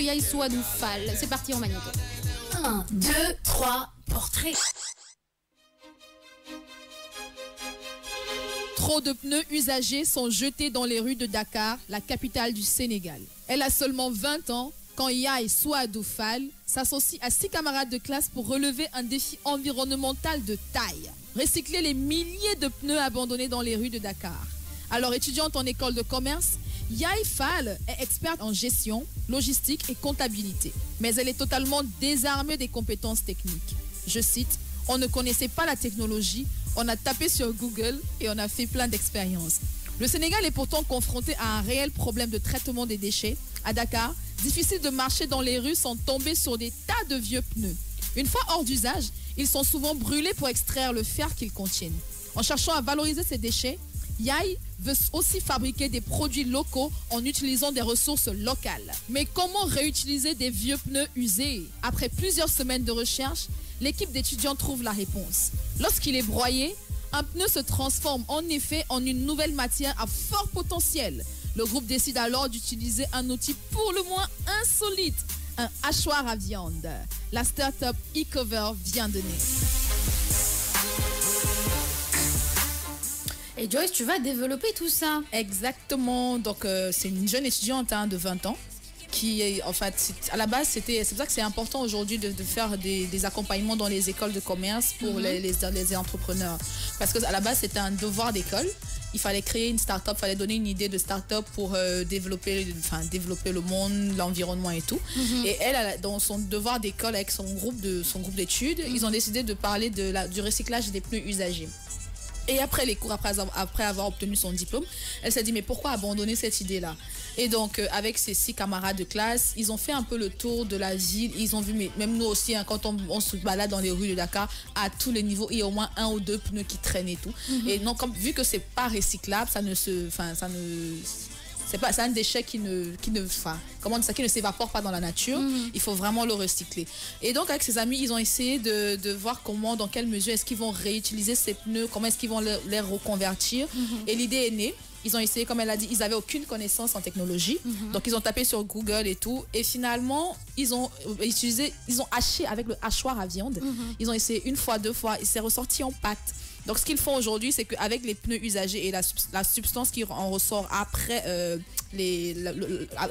Yaï Souadou Fall. C'est parti en magnéto. 1, 2, 3, portrait. Trop de pneus usagés sont jetés dans les rues de Dakar, la capitale du Sénégal. Elle a seulement 20 ans quand Yaï Souadou Fall s'associe à 6 camarades de classe pour relever un défi environnemental de taille. Recycler les milliers de pneus abandonnés dans les rues de Dakar. Alors, étudiante en école de commerce, Yaï Fall est experte en gestion, logistique et comptabilité. Mais elle est totalement désarmée des compétences techniques. Je cite, « On ne connaissait pas la technologie, on a tapé sur Google et on a fait plein d'expériences. » Le Sénégal est pourtant confronté à un réel problème de traitement des déchets. À Dakar, difficile de marcher dans les rues sans tomber sur des tas de vieux pneus. Une fois hors d'usage, ils sont souvent brûlés pour extraire le fer qu'ils contiennent. En cherchant à valoriser ces déchets, Yaï veut aussi fabriquer des produits locaux en utilisant des ressources locales. Mais comment réutiliser des vieux pneus usés? Après plusieurs semaines de recherche, l'équipe d'étudiants trouve la réponse. Lorsqu'il est broyé, un pneu se transforme en effet en une nouvelle matière à fort potentiel. Le groupe décide alors d'utiliser un outil pour le moins insolite, un hachoir à viande. La start-up eCover vient de naître. Et Joyce, tu vas développer tout ça. Exactement. Donc, c'est une jeune étudiante de 20 ans qui est, en fait, à la base, c'est pour ça que c'est important aujourd'hui de faire des accompagnements dans les écoles de commerce pour les entrepreneurs. Parce qu'à la base, c'était un devoir d'école. Il fallait créer une start-up, il fallait donner une idée de start-up pour développer le monde, l'environnement et tout. Et elle, dans son devoir d'école avec son groupe d'études, ils ont décidé de parler du recyclage des pneus usagés. Et après les cours, après avoir obtenu son diplôme, elle s'est dit mais pourquoi abandonner cette idée-là? Et donc avec ses 6 camarades de classe, ils ont fait un peu le tour de la ville. Ils ont vu, mais même nous aussi, quand on se balade dans les rues de Dakar, à tous les niveaux, il y a au moins 1 ou 2 pneus qui traînent et tout. Et non, vu que c'est pas recyclable, c'est un déchet qui ne s'évapore pas dans la nature. Il faut vraiment le recycler. Et donc avec ses amis, ils ont essayé de voir dans quelle mesure est-ce qu'ils vont réutiliser ces pneus, comment est-ce qu'ils vont les reconvertir. Et l'idée est née. Ils ont essayé, comme elle a dit, ils n'avaient aucune connaissance en technologie. Donc ils ont tapé sur Google et tout. Et finalement, ils ont haché avec le hachoir à viande. Ils ont essayé 1 fois, 2 fois, et c'est ressorti en pâte. Donc ce qu'ils font aujourd'hui, c'est qu'avec les pneus usagés et la substance qui en ressort après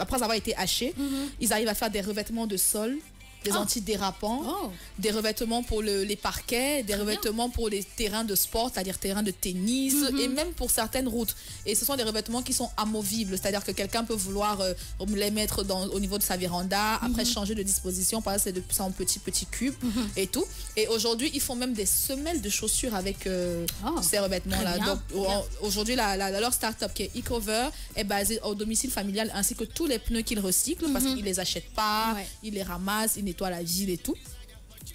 avoir été hachés, ils arrivent à faire des revêtements de sol, des antidérapants, des revêtements pour les parquets, des revêtements pour les terrains de sport, c'est-à-dire terrains de tennis, et même pour certaines routes. Et ce sont des revêtements qui sont amovibles, c'est-à-dire que quelqu'un peut vouloir les mettre au niveau de sa véranda, après changer de disposition, par exemple c'est en petits cubes et tout. Et aujourd'hui, ils font même des semelles de chaussures avec ces revêtements-là. Donc aujourd'hui, leur start-up qui est eCover est basée au domicile familial, ainsi que tous les pneus qu'ils recyclent, parce qu'ils les achètent pas, ils les ramassent, ils nettoient la ville et tout.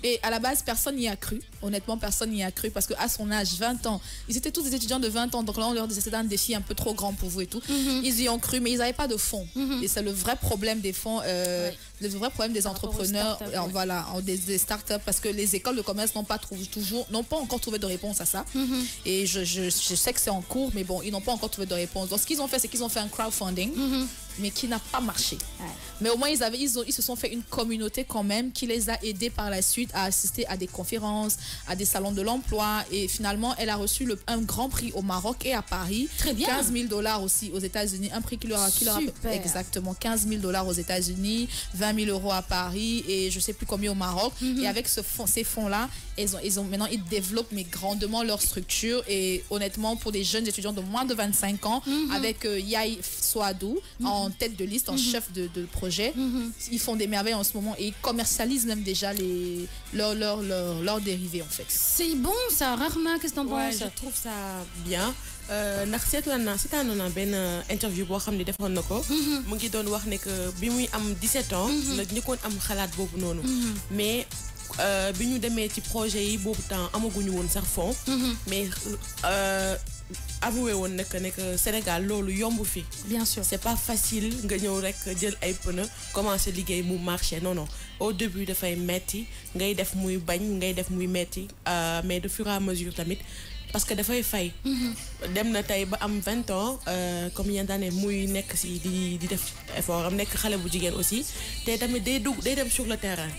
Et à la base, personne n'y a cru. Honnêtement, personne n'y a cru parce qu'à son âge, 20 ans, ils étaient tous des étudiants de 20 ans. Donc là, on leur disait c'est un défi un peu trop grand pour vous et tout. Ils y ont cru, mais ils n'avaient pas de fonds. Et c'est le vrai problème des fonds, le vrai problème des entrepreneurs, des startups, parce que les écoles de commerce n'ont pas encore trouvé de réponse à ça. Et je sais que c'est en cours, mais bon, ils n'ont pas encore trouvé de réponse. Donc ce qu'ils ont fait, c'est qu'ils ont fait un crowdfunding, mais qui n'a pas marché. Mais au moins, ils se sont fait une communauté quand même qui les a aidés par la suite à assister à des conférences, à des salons de l'emploi. Et finalement, elle a reçu un grand prix au Maroc et à Paris. Très bien. $15,000 aussi aux États-Unis. Un prix qui leur a exactement $15,000 aux États-Unis, 20 000 € à Paris et je sais plus combien au Maroc. Et avec ces fonds-là, maintenant ils développent grandement leur structure. Et honnêtement, pour des jeunes étudiants de moins de 25 ans, avec Yaï Souadou en tête de liste, en chef de projet, ils font des merveilles en ce moment et ils commercialisent même déjà leurs dérivés en fait. C'est bon ça, rarement, qu'est-ce que t'en penses? Je trouve ça bien. ndax seetaanoon na benn interview boo xam ne defoon na ko mu ngi doon wax ne que bi muy am 17 ans la njëkkoon am xalaat boobu noonu mais bi ñu demee ci projet yi boobu temps amaguñu woon sax fond mais avoué woon ne que Sénégal loolu yomb fi. Bien sûr. C'est pas facile nga ñëw rek jël ay pneu commencer liggéey mu marché non. Au début dafay metti ngay def muy bañ ngay def muy metti mais de fur et à mesure tamit parce que dafay fay. dem na tey ba am 20 ans combien d'années muy nekk si di def effort am nekk xale bu jigéen aussi te tamit day dem sur le terrain.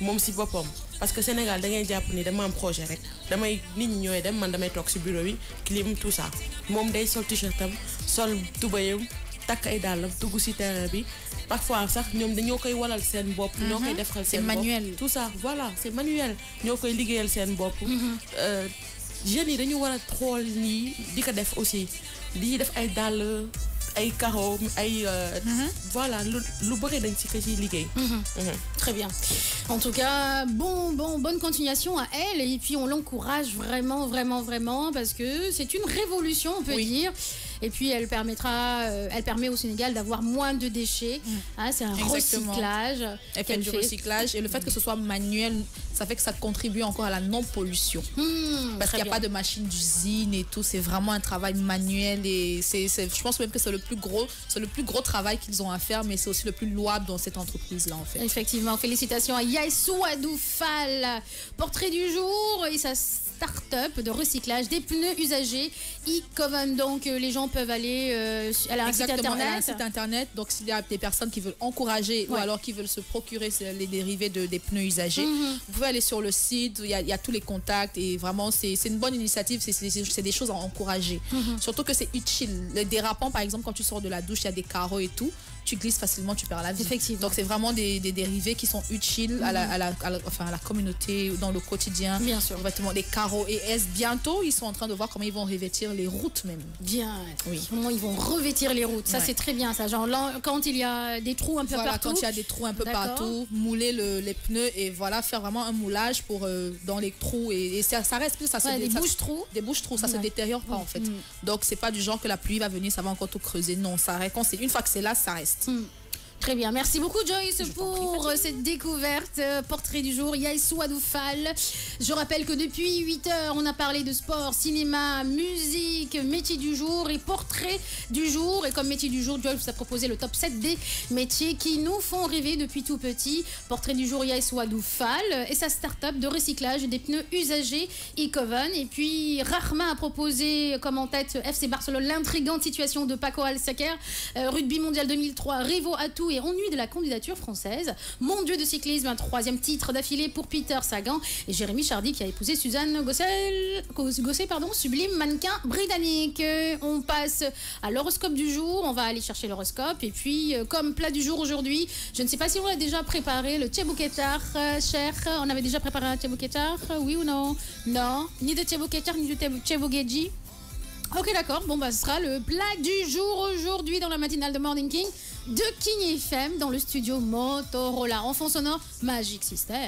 moom si boppam. parce que Sénégal da ngay jàpp ni dama am projet rek damay nit ñi ñooy dem man damay toog si bureau bi clim tout ça moom day sol t-shirt am sol tubayam takk ay dàllam dugg si terrain bi parfois sax ñoom dañoo koy walal seen bopp. ñoo koy defal seen bopp c'est manuel. tout ça voilà c'est manuel ñoo koy liggéeyal seen bopp. jeunes yi dañu war a xool nii di ko def aussi di def ay dàll ay carreaux ay voilà lu bëri dañ ci ko ci liggéey. Très bien. En tout cas, bonne continuation à elle et puis on l'encourage vraiment, vraiment, vraiment parce que c'est une révolution, on peut dire. Et puis elle permet au Sénégal d'avoir moins de déchets. Hein, c'est un recyclage. Elle fait du recyclage et le fait que ce soit manuel, ça fait que ça contribue encore à la non-pollution. Parce qu'il n'y a pas de machine d'usine et tout. C'est vraiment un travail manuel et je pense même que c'est le plus gros travail qu'ils ont à faire, mais c'est aussi le plus louable dans cette entreprise-là en fait. Effectivement, félicitations à Yaïsou Adoufal. Portrait du jour et sa start-up de recyclage des pneus usagés. E-Coven, donc les gens peuvent aller elle a un site internet. Elle a un site internet, donc s'il y a des personnes qui veulent encourager ou alors qui veulent se procurer les dérivés des pneus usagés, vous pouvez aller sur le site, il y a tous les contacts et vraiment c'est une bonne initiative, c'est des choses à encourager. Surtout que c'est utile. Les dérapants par exemple, quand tu sors de la douche, il y a des carreaux et tout. Tu glisses facilement, tu perds la vie. Effectivement. Donc c'est vraiment des dérivés qui sont utiles à la communauté, dans le quotidien. Bien sûr. Exactement, des carreaux. Et bientôt, ils sont en train de voir comment ils vont revêtir les routes même. Bien. Oui. Comment ils vont revêtir les routes. Ça, c'est très bien. Ça. Genre, là, quand il y a des trous un peu partout. Quand il y a des trous un peu partout, mouler les pneus et voilà, faire vraiment un moulage dans les trous. Et ça reste plus. Des bouches-trous. Des bouches-trous, ça se détériore pas en fait. Donc c'est pas du genre que la pluie va venir, ça va encore tout creuser. Non, ça reste. Une fois que c'est là, ça reste. Très bien, merci beaucoup Joyce pour cette découverte. Portrait du jour, Yaïsou Adoufal. Je rappelle que depuis 8 heures, on a parlé de sport, cinéma, musique, métier du jour et portrait du jour. Et comme métier du jour, Joyce vous a proposé le top 7 des métiers qui nous font rêver depuis tout petit. Portrait du jour, Yaïsou Adoufal et sa start-up de recyclage des pneus usagés e-Coven. Et puis Rahma a proposé comme en tête FC Barcelone l'intrigante situation de Paco Alsacer, rugby mondial 2003, rivaux à tout et ennui de la candidature française. Mon Dieu de cyclisme, un 3e titre d'affilée pour Peter Sagan et Jérémy Chardy qui a épousé Suzanne Gosset, sublime mannequin britannique. On passe à l'horoscope du jour, on va aller chercher l'horoscope et puis comme plat du jour aujourd'hui, je ne sais pas si on l'a déjà préparé, le tchébouketar, cher. On avait déjà préparé un tchébouketar, oui ou non? Non, ni de tchébouketar ni de tchébougeji. Ok, d'accord. Bon, ce sera le plat du jour aujourd'hui dans la matinale de Morning King de King FM dans le studio Motorola. En fond sonore, Magic System.